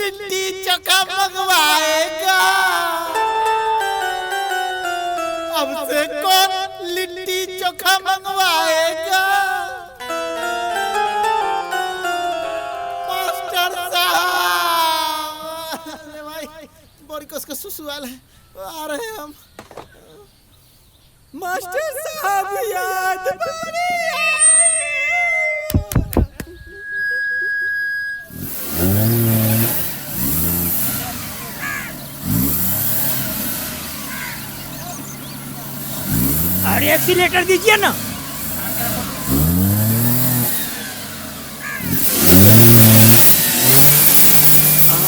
लिट्टी चोखा मंगवाएगा? अब से कौन लिट्टी चोखा मंगवाएगा? मास्टर साहब, अरे भाई बड़ी कस का सुसुआल है, आ रहे हैं हम। मास्टर साहब याद बड़ी अरे एक्सीलेटर दीजिए ना।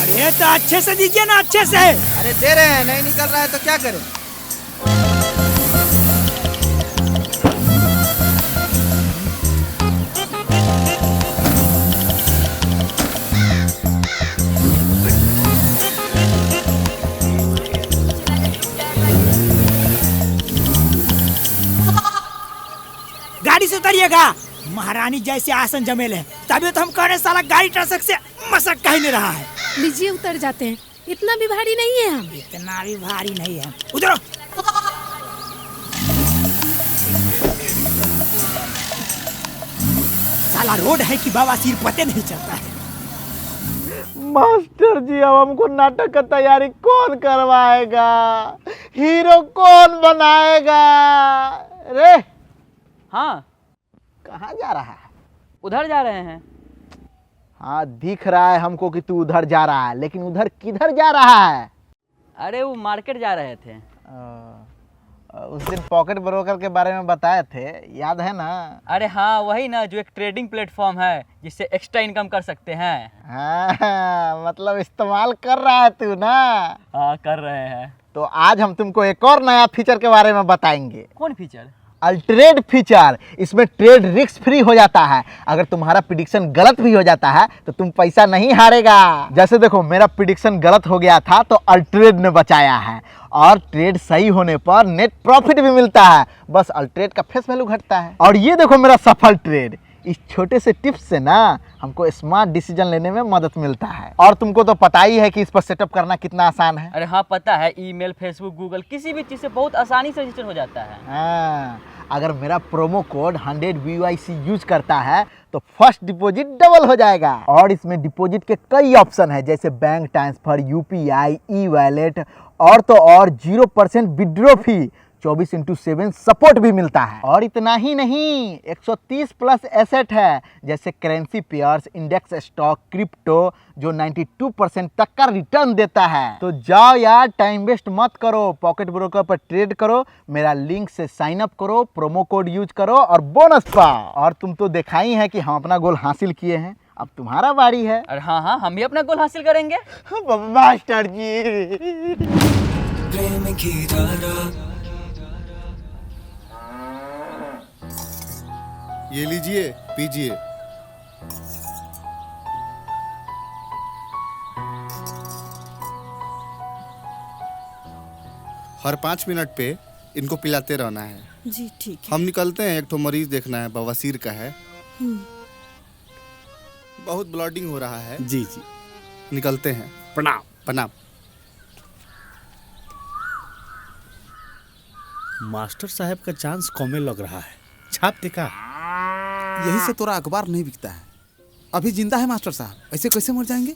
अरे तो अच्छे से दीजिए ना, अच्छे से। अरे दे रहे हैं, नहीं निकल रहा है तो क्या करें? गाड़ी से उतरिएगा। महारानी जैसे आसन जमेल है, तभी तो हम कह रहे साला गाड़ी ट्रक से मसक कहीं नहीं रहा है। लीजिए उतर जाते हैं, इतना भी भारी नहीं है हम। इतना भी भारी नहीं है, उतरो। साला रोड है कि बाबा सिर पते नहीं चलता है। मास्टर जी, अब हमको नाटक का तैयारी कौन करवाएगा? हीरो कौन बनाएगा? रे हाँ, कहाँ जा रहा है? उधर जा रहे हैं। हाँ, दिख रहा है हमको कि तू उधर जा रहा है, लेकिन उधर किधर जा रहा है? अरे वो मार्केट जा रहे थे। उस दिन पॉकेट ब्रोकर के बारे में बताए थे, याद है ना? अरे हाँ, वही ना, जो एक ट्रेडिंग प्लेटफॉर्म है जिससे एक्स्ट्रा इनकम कर सकते हैं। हाँ, मतलब इस्तेमाल कर रहा है तू ना? हाँ, कर रहे हैं। तो आज हम तुमको एक और नया फीचर के बारे में बताएंगे। कौन फीचर? अल्ट्रेड फीचर। इसमें ट्रेड रिस्क फ्री हो जाता है। अगर तुम्हारा प्रिडिक्शन गलत भी हो जाता है तो तुम पैसा नहीं हारेगा। जैसे देखो, मेरा प्रिडिक्शन गलत हो गया था तो अल्ट्रेड ने बचाया है, और ट्रेड सही होने पर नेट प्रॉफिट भी मिलता है। बस अल्ट्रेड का फेस वैल्यू घटता है। और ये देखो मेरा सफल ट्रेड। इस छोटे से टिप्स से ना हमको स्मार्ट डिसीजन लेने में मदद मिलता है। और तुमको तो पता ही है कि इस पर सेटअप करना कितना आसान है। अरे हाँ, पता है। ईमेल, फेसबुक, गूगल, किसी भी चीज़ से बहुत आसानी से रजिस्टर हो जाता है। हाँ, अगर मेरा प्रोमो कोड 100 VYC यूज करता है तो फर्स्ट डिपॉजिट डबल हो जाएगा। और इसमें डिपॉजिट के कई ऑप्शन है, जैसे बैंक ट्रांसफर, UPI, ई वैलेट, और तो और 0% विड्रॉ फी, 24/7 सपोर्ट भी मिलता है। और इतना ही नहीं, 130 प्लस एसेट है, जैसे currency pairs, index stock, crypto, जो 92% तक का रिटर्न देता है। तो जाओ यार, टाइम वेस्ट मत करो, पॉकेट ब्रोकर पर ट्रेड करो, मेरा लिंक से साइन अप करो, प्रोमो कोड यूज करो और बोनस पाओ। और तुम तो देखा ही है कि हम अपना गोल हासिल किए हैं, अब तुम्हारा बारी है। अरे हाँ हाँ, हम भी अपना गोल हासिल करेंगे। मास्टर जी, प्रेम की धारा। ये लीजिए, पीजिए। हर 5 मिनट पे इनको पिलाते रहना है। जी ठीक है। हम निकलते हैं, एक तो मरीज देखना है, बवासीर का है। बहुत ब्लडिंग हो रहा है। जी जी, निकलते हैं। प्रणाम। प्रणाम। मास्टर साहब का चांस कमे लग रहा है, छाप देखा? यही से तोरा अखबार नहीं बिकता है। अभी जिंदा है मास्टर साहब, ऐसे कैसे मर जाएंगे?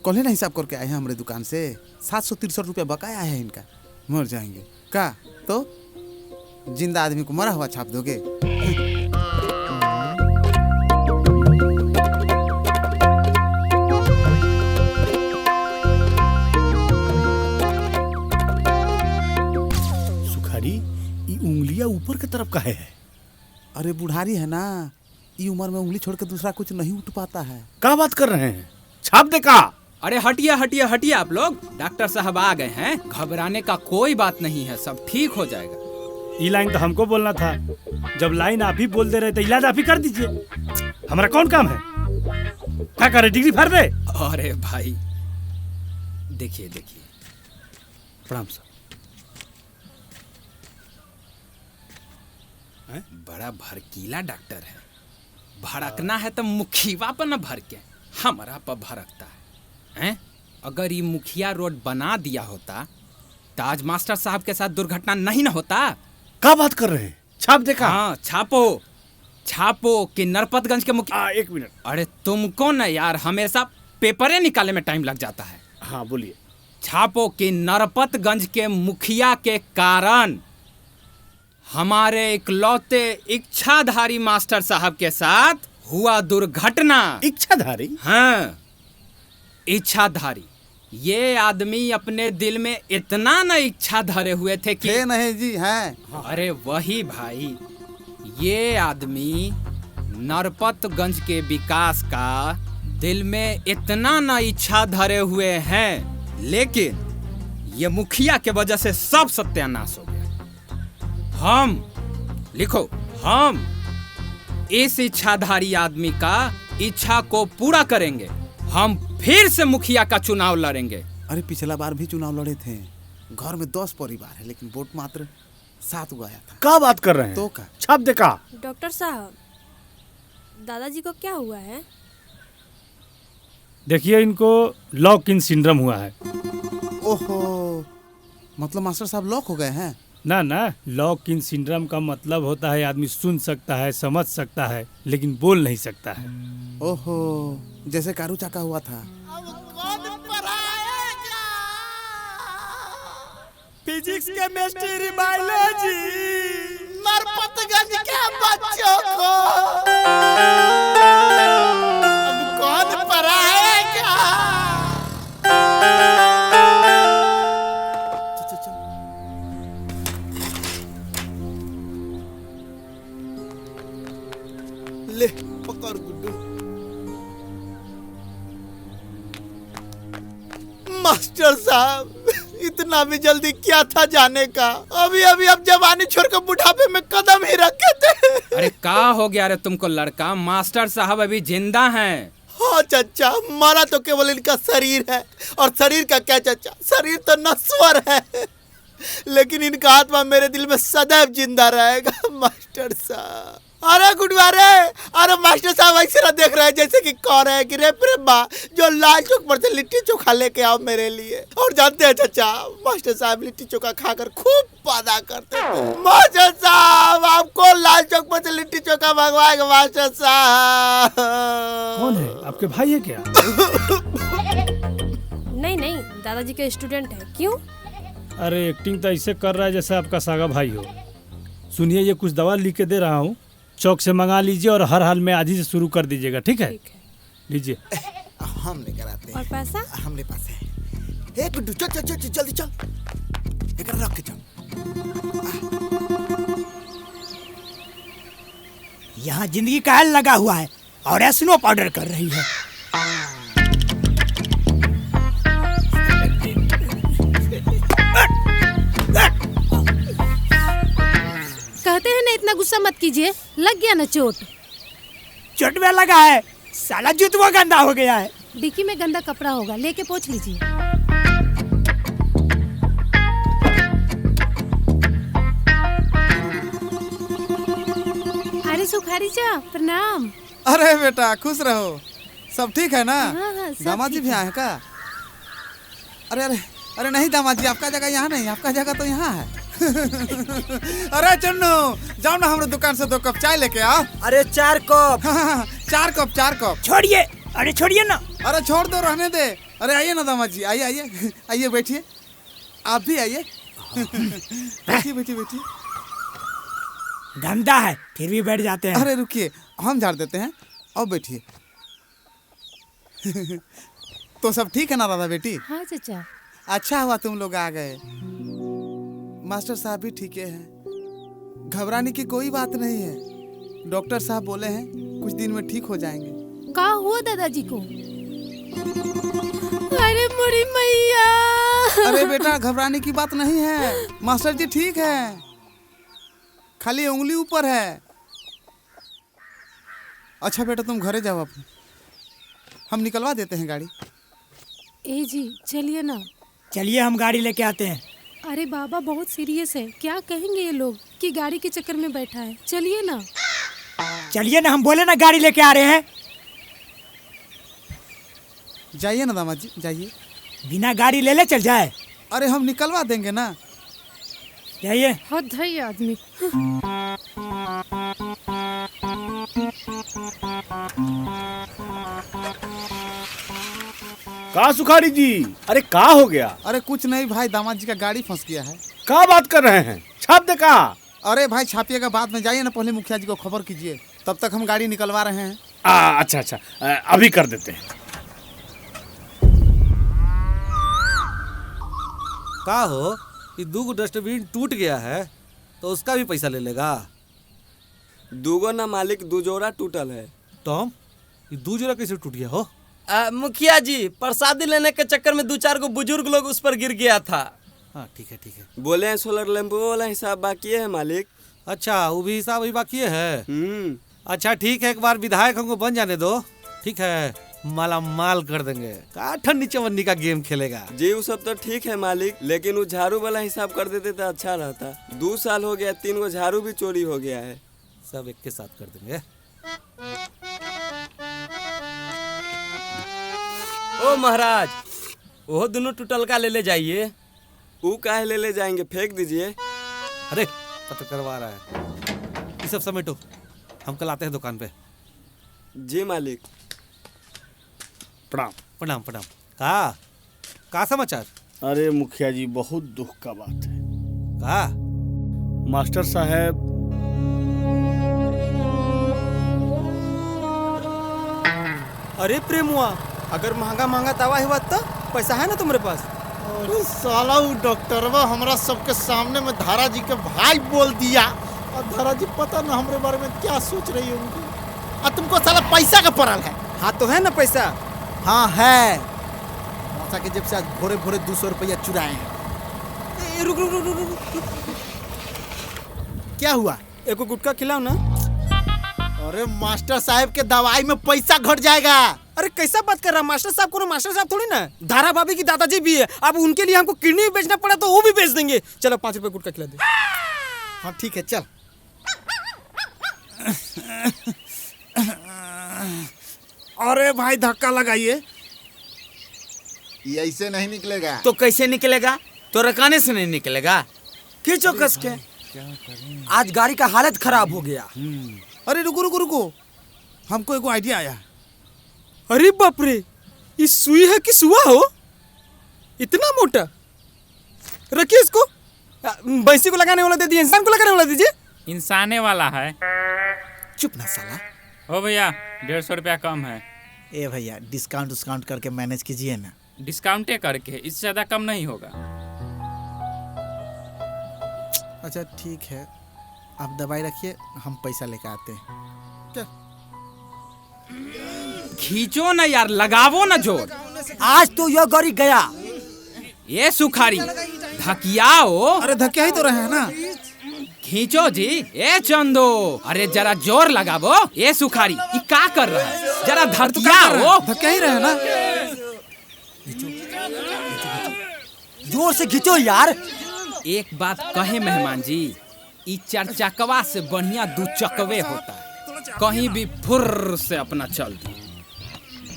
कल ही ना हिसाब करके आए हैं हमारे दुकान से, 763 रुपया बकाया है इनका। मर जाएंगे का? तो जिंदा आदमी को मरा हुआ छाप दोगे? सुखारी, ये उंगलियां ऊपर की तरफ काहे है? अरे बुढ़ारी है ना, ये उम्र में उंगली छोड़ के दूसरा कुछ नहीं उठ पाता है। क्या बात कर रहे हैं? छाप देखा? अरे हटिए हटिए हटिए, आप लोग। डॉक्टर साहब आ गए हैं, घबराने का कोई बात नहीं है, सब ठीक हो जाएगा। ये लाइन तो हमको बोलना था। जब लाइन आप ही बोल दे रहे तो इलाज आप ही कर दीजिए। हमारा कौन काम है? क्या करे, डिग्री फाड़ दे? अरे भाई, देखिए देखिए। प्रणाम सर। बड़ा भड़कीला डॉक्टर है। भड़कना है तो मुखीवा पर न भड़के, हमारा पर भड़कता है। अगर ये मुखिया रोड बना दिया होता तो आज मास्टर साहब के साथ दुर्घटना नहीं ना होता। क्या बात कर रहे हैं? छाप देखा? हाँ, छापो छापो कि नरपतगंज के मुखिया। एक मिनट। अरे तुमको ना यार हमेशा पेपरे निकालने में टाइम लग जाता है। हाँ बोलिए। छापो कि नरपतगंज के मुखिया के कारण हमारे इकलौते इच्छाधारी मास्टर साहब के साथ हुआ दुर्घटना। इच्छाधारी? हाँ, इच्छाधारी। ये आदमी अपने दिल में इतना न इच्छा धरे हुए थे कि नहीं जी हैं। अरे वही भाई, ये आदमी नरपतगंज के विकास का दिल में इतना न इच्छा धरे हुए हैं, लेकिन ये मुखिया के वजह से सब सत्यानाश हो गया। हम इस इच्छाधारी आदमी का इच्छा को पूरा करेंगे। हम फिर से मुखिया का चुनाव लड़ेंगे। अरे पिछला बार भी चुनाव लड़े थे। घर में 10 परिवार है लेकिन वोट मात्र 7 गया था। क्या बात कर रहे हैं? तो का छाप देखा? डॉक्टर साहब, दादाजी को क्या हुआ है? देखिए, इनको लॉक इन सिंड्रोम हुआ है। ओहो, मतलब मास्टर साहब लॉक हो गए हैं? ना, लॉक इन सिंड्रोम का मतलब होता है आदमी सुन सकता है, समझ सकता है, लेकिन बोल नहीं सकता है। ओहो, जैसे कारू चाका हुआ था। Physics, chemistry, biology. नरपतगंज के बच्चों को अब कौन पढ़ाएगा? ले पकड़ गुड्डू। मास्टर साहब, इतना भी जल्दी क्या था जाने का? अभी अब जवानी छोड़ कर बुढ़ापे में कदम ही रखे थे। अरे का हो गया रे तुमको लड़का? मास्टर साहब अभी जिंदा हैं। हाँ चचा, मरा तो केवल इनका शरीर है। और शरीर का क्या चचा, शरीर तो नश्वर है, लेकिन इनका आत्मा मेरे दिल में सदैव जिंदा रहेगा। मास्टर साहब, अरे गुडवा रे, अरे मास्टर साहब ऐसे ना देख रहे हैं जैसे कि कौन है कि रे प्रेमा जो लाल चौक पर से लिट्टी चोखा लेके आओ मेरे लिए। और जानते हैं चचा, मास्टर साहब लिट्टी चोखा खाकर खूब वादा करते थे। मास्टर साहब, आपको लाल चौक पर से लिट्टी चोखा मंगवाएगा मास्टर साहब। कौन है? आपके भाई है क्या? नहीं, दादाजी के स्टूडेंट है। क्यों? अरे एक्टिंग तो ऐसे कर रहा है जैसे आपका सागा भाई हो। सुनिए, ये कुछ दवा लिख के दे रहा हूँ, चौक से मंगा लीजिए और हर हाल में आज ही से शुरू कर दीजिएगा। ठीक है? लीजिए। हम लेकर आते हैं। और पैसा? हमने पास है। गुड्डू चल जल्दी चल, एक रख के चल। यहाँ जिंदगी का हल लगा हुआ है और स्नो पाउडर कर रही है। कहते हैं ना इतना गुस्सा मत कीजिए, लग गया ना चोट। चोट में लगा है, साला जूतवा गंदा हो गया है। डिक्की में गंदा कपड़ा होगा, लेके पोंछ लीजिए। अरे सुखारी चा, प्रणाम। अरे बेटा खुश रहो, सब ठीक है ना? हाँ, सब दामाद जी ठीक भी है। आए हैं का? अरे नहीं दामाद जी, आपका जगह यहाँ नहीं, आपका जगह तो यहाँ है। अरे चन्नू, जाओ ना हमारे दुकान से 2 कप चाय लेके आओ। अरे 4 कप। 4 कप। छोड़िए, अरे छोड़िए ना। अरे छोड़ दो, रहने दे। अरे आइए ना दामाद जी, आइए बैठिए। आप भी आइए। बैठिए। गंदा है फिर भी बैठ जाते हैं। अरे रुकिए, हम झाड़ देते हैं, अब बैठिए। तो सब ठीक है ना दादा बेटी? हाँ चाचा। अच्छा हुआ तुम लोग आ गए। मास्टर साहब भी ठीक है, घबराने की कोई बात नहीं है। डॉक्टर साहब बोले हैं कुछ दिन में ठीक हो जाएंगे। का हुआ दादाजी को? अरे मुड़ी मैया। अरे बेटा घबराने की बात नहीं है, मास्टर जी ठीक है, खाली उंगली ऊपर है। अच्छा बेटा तुम घरे जाओ अपने, हम निकलवा देते हैं गाड़ी। ए जी चलिए ना। चलिए हम गाड़ी लेके आते हैं। अरे बाबा बहुत सीरियस है, क्या कहेंगे ये लोग कि गाड़ी के चक्कर में बैठा है। चलिए ना। चलिए ना, हम बोले ना गाड़ी लेके आ रहे हैं। जाइए ना दामाद जी, जाइए। बिना गाड़ी ले ले चल जाए। अरे हम निकलवा देंगे ना। जाइए। हद है ये आदमी। का सुखारी जी, अरे का हो गया? अरे कुछ नहीं भाई, दामाद जी का गाड़ी फंस गया है। का बात कर रहे हैं? छाप दे का? अरे भाई छापिएगा बाद में, जाइए ना पहले मुखिया जी को खबर कीजिए, तब तक हम गाड़ी निकलवा रहे हैं। अच्छा अच्छा, अभी कर देते हैं। का हो, ये 2 डस्टबिन टूट गया है तो उसका भी पैसा ले लेगा? 2 ना मालिक, 2 जोड़ा टूटल है। टॉम, ये 2 जोड़ा कैसे टूट गया हो? मुखिया जी, प्रसादी लेने के चक्कर में 2-4 को बुजुर्ग लोग उस पर गिर गया था। हाँ ठीक है ठीक है। बोले हैं सोलर लैंपो वाला हिसाब बाकी है मालिक। अच्छा, वो भी हिसाब अभी बाकी है। अच्छा ठीक है, एक बार विधायक हमको बन जाने दो, ठीक है, माला माल कर देंगे। का ठंडी चवन्नी का गेम खेलेगा जी, वो सब तो ठीक है मालिक, लेकिन वो झाड़ू वाला हिसाब कर देते तो अच्छा रहता। 2 साल हो गया, 3 गो झाड़ू भी चोरी हो गया है। सब एक के साथ कर देंगे। ओ महाराज, वो दोनों टूटल का ले जाइए। वो काहे ले जाएंगे, फेंक दीजिए। अरे पता करवा रहा है, ये सब समेटो, हम कल आते हैं दुकान पे। जी मालिक। प्रणाम। प्रणाम प्रणाम। का समाचार? अरे मुखिया जी, बहुत दुख का बात है। का? मास्टर साहब, अरे प्रेमुआ, अगर महंगा महंगा तवा हुआ तो पैसा है ना तुम्हारे पास? अरे साला वो डॉक्टरवा हमरा सबके सामने में धारा जी के भाई बोल दिया, और धारा जी पता ना हमरे बारे में क्या सोच रही होंगी। और तुमको साला पैसा का पड़ल है? हाँ तो है ना पैसा। हाँ है, मौसा के जेब से आज भोरे भोरे 200 रुपया चुराए हैं। रुक रुक रुक रुक रुक। क्या हुआ? एक गुटखा खिलाओ ना। अरे मास्टर साहब के दवाई में पैसा घट जाएगा। अरे कैसा बात कर रहा, मास्टर साहब को मास्टर साहब थोड़ी ना, धारा भाभी की दादाजी भी है। अब उनके लिए हमको किडनी भी बेचना पड़ा तो वो भी बेच देंगे। चलो 5 रुपए गुटखा खिला दे। हाँ ठीक है, चल। अरे भाई धक्का लगाइए। ये ऐसे नहीं निकलेगा। तो कैसे निकलेगा? तो रकाने से नहीं निकलेगा। खींचो कस के। आज गाड़ी का हालत खराब हो गया। अरे रुको रुको रुको, हमको एक आइडिया आया। अरे बाप रे, ये सुई है कि सुआ हो? इतना मोटा। रखिए इसको। भैंसी को लगाने वाला दे दीजिए, इंसान को लगाने वाला दीजिए। इंसाने वाला है। चुप ना साला। ओ भैया, 150 रुपया कम है। ए भैया, डिस्काउंट करके मैनेज कीजिए ना। डिस्काउंटे करके, इससे ज्यादा कम नहीं होगा। अच्छा ठीक है, आप दवाई रखिए, हम पैसा लेकर आते हैं। क्या? खींचो ना यार, लगावो ना जोर। आज तो यह गाड़ी गया। ये सुखारी धकियाओ। अरे धक्या ही तो रहे हैं ना। खींचो जी। ए चंदो, अरे जरा जोर लगावो। ये सुखारी ये क्या कर रहा है, जरा धकियाओ। धक्या ही रहे ना। जोर से खींचो यार। एक बात कहे मेहमान जी, ई 4 चकवा से बढ़िया 2 चकवे होता है। कहीं भी फुर्र से अपना चल दी।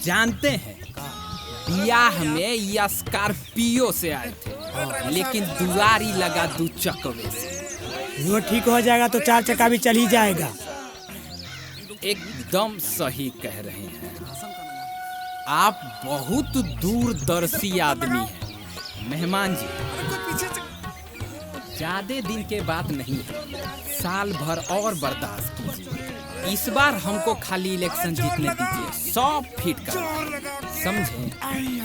जानते हैं, ब्याह में ये स्कॉर्पियो से आए थे, लेकिन दुआरी लगा 2 चकवे से। वो ठीक हो जाएगा तो 4 चक्का भी चल ही जाएगा। एकदम सही कह रहे हैं आप, बहुत दूरदर्शी आदमी हैं मेहमान जी। ज्यादा दिन के बात नहीं है, साल भर और बर्दाश्त कीजिए। इस बार हमको खाली इलेक्शन जीतने दीजिए, 100 फीट का, समझे?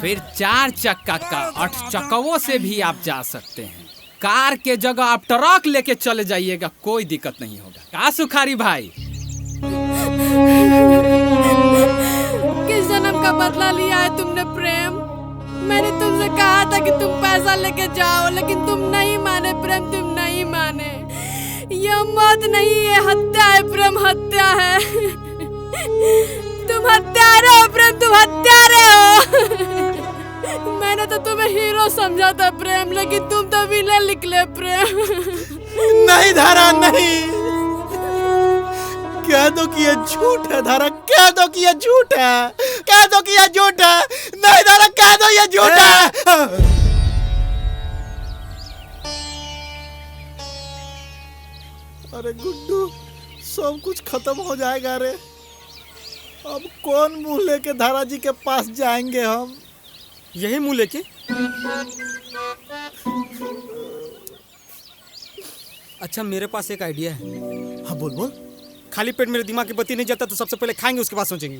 फिर 4 चक्का का 8 चक्कों से भी आप जा सकते हैं। कार के जगह आप ट्रक लेके चले जाइएगा, कोई दिक्कत नहीं होगा। का सुखारी भाई? किस जन्म का बदला लिया है तुमने प्रेम? मैंने तुमसे कहा था कि तुम पैसा लेके जाओ, लेकिन तुम नहीं माने प्रेम, तुम नहीं माने। यह मौत नहीं है, हत्या है प्रेम, हत्या है। तुम हत्यारे हो प्रेम, तुम हत्यारे हो। मैंने तो तुम्हें हीरो समझा था प्रेम, लेकिन तुम तो विलेन निकले प्रेम। नहीं धारा नहीं, कह दो कि ये झूठ है धारा, कह दो कि ये झूठ है, कह दो कि ये झूठ है। नहीं धारा, कह दो ये झूठ है। अरे गुड्डू, सब कुछ खत्म हो जाएगा रे। अब कौन मुंह लेके धारा जी के पास जाएंगे हम? यही मुंह लेके? अच्छा, मेरे पास एक आइडिया है। हाँ बोल बोल। खाली पेट मेरे दिमाग की बत्ती नहीं जाता तो सबसे पहले खाएंगे, उसके बाद सोचेंगे।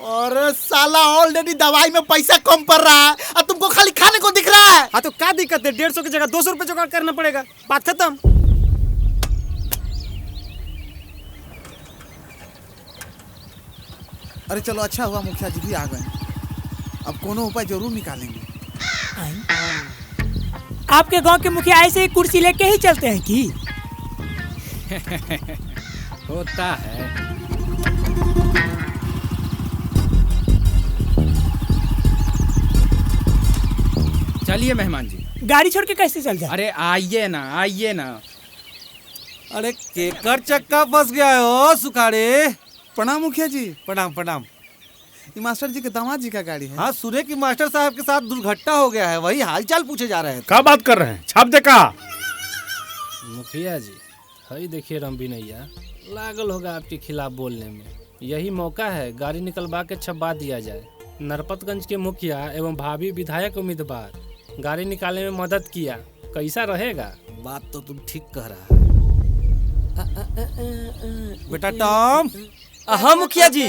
और साला ऑलरेडी दवाई में पैसा कम पड़ रहा है और तुमको खाली खाने को दिख रहा है। हाँ तो क्या दिक्कत है, 150 की जगह 200 रुपए जुगाड़ करना पड़ेगा, बात खत्म। अरे चलो, अच्छा हुआ मुखिया जी भी आ गए। अब कोनो उपाय जरूर निकालेंगे। आपके गांव के मुखिया ऐसे ही कुर्सी लेके ही चलते हैं कि? होता है। चलिए मेहमान जी। गाड़ी छोड़ के कैसे चल जाए? अरे आइए ना, आइए ना। अरे केकर चक्का फंस गया हो सुखाड़े। प्रणाम मुखिया जी। प्रणाम प्रणाम। ये मास्टर जी के दामाद जी का गाड़ी है। हाँ, सुने कि मास्टर साहब के साथ दुर्घटना हो गया है, वही हालचाल पूछे जा रहे हैं। क्या बात कर रहे हैं? छाप दे का? मुखिया जी, हई देखिए रंबी नैया लागल होगा आपके खिलाफ बोलने में। यही मौका है, गाड़ी निकलवा के छपवा दिया जाए। नरपतगंज के मुखिया एवं भावी विधायक उम्मीदवार गाड़ी निकालने में मदद किया, कैसा रहेगा? बात तो तुम ठीक कह रहा है। बेटा टॉम। हाँ मुखिया जी।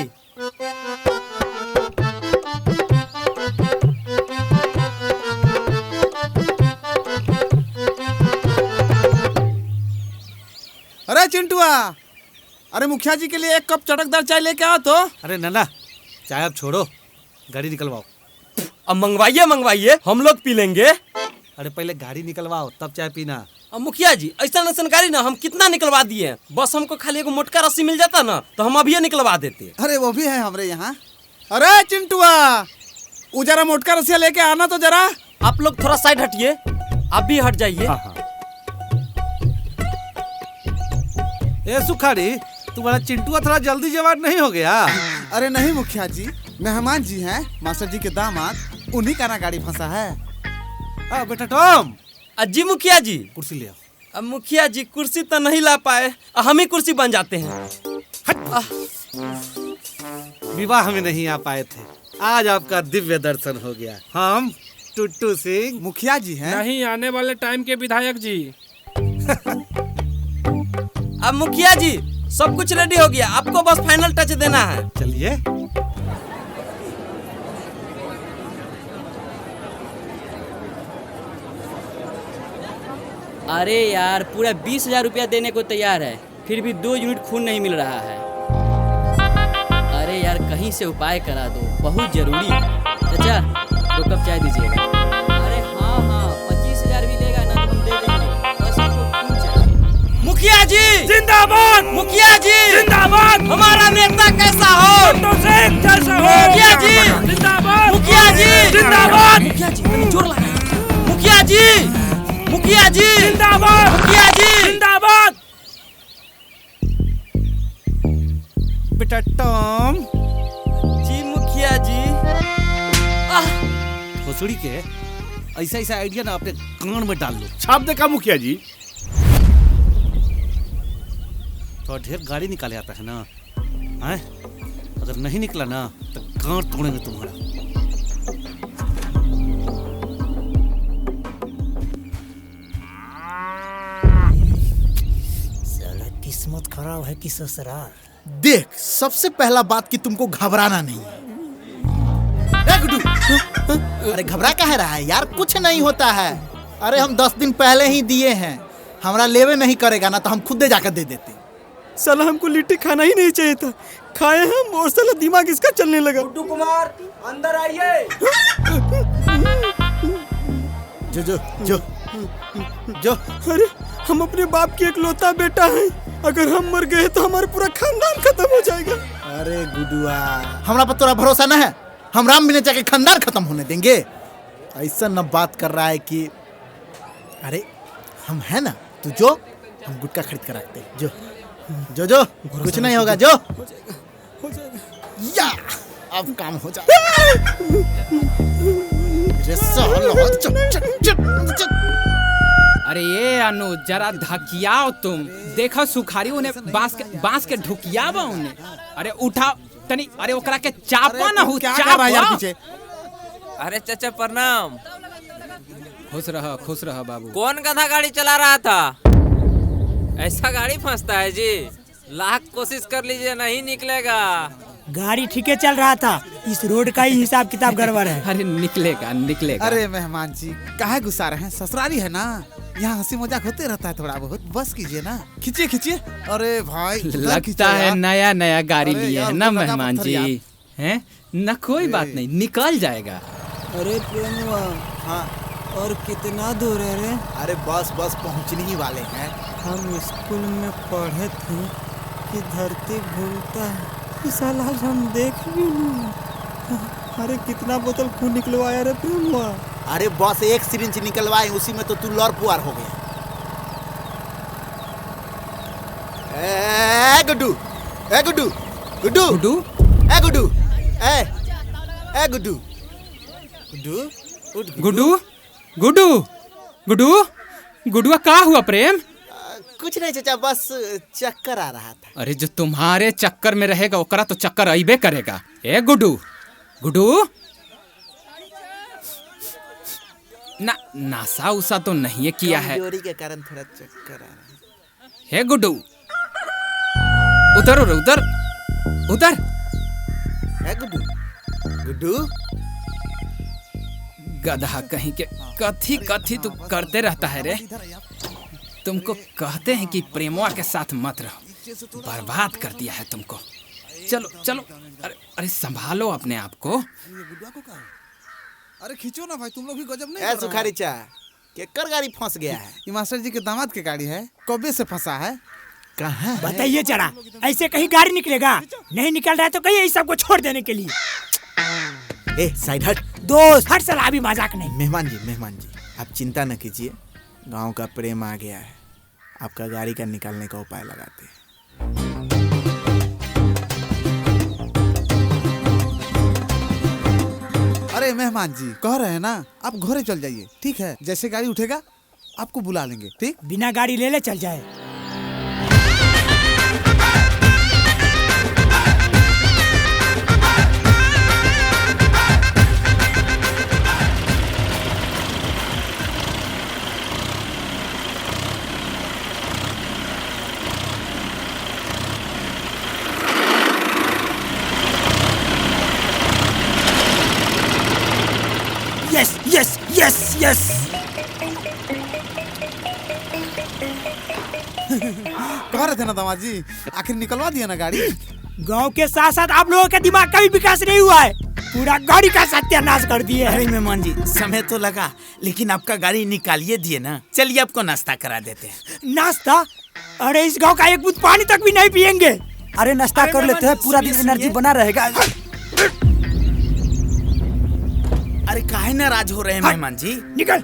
अरे चिंटुआ, अरे मुखिया जी के लिए एक कप चटकदार चाय लेके आओ तो। अरे नन्ना, चाय अब छोड़ो, गाड़ी निकलवाओ। अब मंगवाइए मंगवाइए, हम लोग पी लेंगे। अरे पहले गाड़ी निकलवाओ तब चाय पीना। अब मुखिया जी, ऐसा नसन गाड़ी ना हम कितना निकलवा दिए, बस हमको खाली एगो मोटका रस्सी मिल जाता ना तो हम अभी निकलवा देते। अरे वो भी है हमारे यहाँ। अरे चिंटुआ, वो जरा मोटका रस्सिया लेके आना तो जरा। आप लोग थोड़ा साइड हटिए, आप भी हट जाइए। ए सुखाड़ी, तुम्हारा चिंटुआ थोड़ा जल्दी जवान नहीं हो गया? अरे नहीं मुखिया जी, मेहमान जी हैं मास्टर जी के दामाद, उन्हीं का ना गाड़ी फंसा है। बेटा टॉम। जी मुखिया जी। कुर्सी ले आओ। अब मुखिया जी कुर्सी तो नहीं ला पाए, हम ही कुर्सी बन जाते हैं। विवाह में नहीं आ पाए थे, आज आपका दिव्य दर्शन हो गया। हम टुट्टू सिंह मुखिया जी हैं। नहीं, आने वाले टाइम के विधायक जी। अब मुखिया जी सब कुछ रेडी हो गया, आपको बस फाइनल टच देना है। चलिए। अरे यार, पूरा 20,000 रुपया देने को तैयार है, फिर भी 2 यूनिट खून नहीं मिल रहा है। अरे यार, कहीं से उपाय करा दो, बहुत जरूरी है। चाचा, 2 कप चाय दीजिएगा। अरे हाँ, 25,000 भी लेगा ना तो हम दे देंगे, बस हमको खून चाहिए। मुखिया जी जिंदाबाद, मुखिया जी जिंदाबाद। हमारा नेता कैसा हो? मुखिया जी जिंदाबाद, मुखिया जी जिंदाबाद। मुखिया जी जोर लगा। मुखिया जी, मुखिया जी जिंदाबाद, मुखिया जी जिंदाबाद। बेटा टॉम। जी मुखिया जी। भोसड़ी के ऐसा ऐसा आइडिया ना अपने कान में डाल लो। छाप दे का मुखिया जी? तो ढेर गाड़ी निकाले आता है ना, हैं? अगर नहीं निकला ना तो गांड तोड़ेंगे तुम्हारा। किस्मत खराब है कि ससुराल। देख, सबसे पहला बात कि तुमको घबराना नहीं है। अरे घबरा काहे रहा है यार, कुछ नहीं होता है। अरे हम 10 दिन पहले ही दिए हैं, हमारा लेवे नहीं करेगा ना तो हम खुद जाकर दे देते। साला हमको लिट्टी खाना ही नहीं चाहिए था, खाए हम और साला दिमाग इसका चलने लगा। गुड्डू कुमार अंदर आइए। जो जो जो जो। अरे हम अपने बाप की इकलौता बेटा हैं, अगर हम मर गए तो हमारा पूरा खानदान खत्म हो जाएगा। अरे गुडुआ, हमरा पर तोरा भरोसा न है? हम राम बिना चाहे खानदान खत्म होने देंगे? ऐसा न बात कर रहा है कि अरे हम है ना, तू जो, हम गुटखा खरीद कर रखते। जो जो कुछ नहीं होगा जो या अब काम हो जाएगा। रे साला, चुप, चुप, चुप, चुप। अरे ये अनु जरा धकियाओ तुम। देखो सुखारी उन्हें बांस के ढुकियावा उन्हें। अरे उठा तनी, अरे ओकरा के चापा ना हो, चापा यार पीछे। अरे चाचा प्रणाम। खुश रहा बाबू। कौन गधा गाड़ी चला रहा था? ऐसा गाड़ी फंसता है जी? लाख कोशिश कर लीजिए नहीं निकलेगा। गाड़ी ठीके चल रहा था, इस रोड का ही हिसाब किताब गड़बड़ है। अरे निकलेगा। अरे मेहमान जी काहे गुस्सा रहे हैं? ससुराली है ना, यहाँ हंसी मजाक होते रहता है थोड़ा बहुत, बस कीजिए ना। खींचिए। अरे भाई लगता है नया गाड़ी लिए है ना मेहमान जी, हैं ना? कोई बात नहीं, निकल जाएगा। अरे प्रेमवा, हाँ और कितना दूर है रे? अरे बस पहुंचने ही वाले हैं। हम स्कूल में पढ़े थे कि धरती घूमता है, इस साल आज हम देख भी नहीं। अरे कितना बोतल खून निकलवाया रे प्रेमवा? अरे बस एक सिरिंज निकलवाए, उसी में तो तू लौर पुआर हो गया। ए गुड्डू, ए गुड्डू, गुड्डू, गुड्डू, ए गुड्डू, ए गुड्डू, गुड्डू, गुड्डू, गुड्डुआ का हुआ प्रेम? कुछ नहीं चाचा, बस चक्कर आ रहा था। अरे जो तुम्हारे चक्कर में रहेगा ओकरा तो चक्कर आइबे करेगा। ए गुड्डू, ना नासा उसा तो नहीं किया है? कमजोरी के कारण थोड़ा चक्कर आ रहा है। हे गुड्डू, उधर। ए गुड्डू, गधा कहीं के कथी तू करते रहता है रे? तुमको कहते हैं कि प्रेमवा के साथ मत रहो, बर्बाद कर दिया है तुमको। चलो। अरे संभालो अपने आप को। अरे खींचो ना भाई, तुम लोग भी गजब नहीं। ए सुखारी चा, केकर गाड़ी फंस गया है? ये मास्टर जी के दामाद की गाड़ी है, कब्बे से फंसा है। कहाँ बताइए जरा, ऐसे कहीं गाड़ी निकलेगा? नहीं निकल रहा है तो कहिए इस सबको छोड़ देने के लिए। ए साइड हट। दोस्त हट साला, अभी मजाक नहीं। मेहमान जी आप चिंता न कीजिए, गांव का प्रेम आ गया है, आपका गाड़ी का निकालने का उपाय लगाते हैं। अरे मेहमान जी कह रहे हैं ना, आप घरे चल जाइए, ठीक है? जैसे गाड़ी उठेगा आपको बुला लेंगे, ठीक? बिना गाड़ी ले चल जाए। यस। कह रहे थे ना दामाद जी, आखिर निकलवा दिया ना गाड़ी। गांव के साथ साथ आप लोगों के दिमाग का भी विकास नहीं हुआ है, पूरा गाड़ी का सत्यानाश कर दिए। अरे मेहमान जी समय तो लगा, लेकिन आपका गाड़ी निकालिए दिए ना। चलिए आपको नाश्ता करा देते हैं। नाश्ता? अरे इस गांव का एक बूंद पानी तक भी नहीं पियेंगे। अरे नाश्ता कर लेते हैं, पूरा दिन एनर्जी बना रहेगा। अरे काहे नाराज हो रहे हैं मेहमान जी? निकल।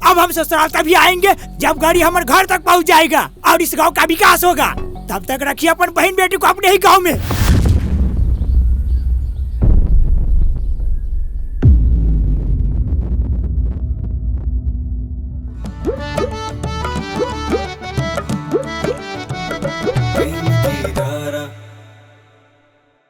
अब हम ससुराल तभी आएंगे जब गाड़ी हमारे घर तक पहुंच जाएगा और इस गांव का विकास होगा। तब तक रखिए अपन बहन बेटी को अपने ही गांव में।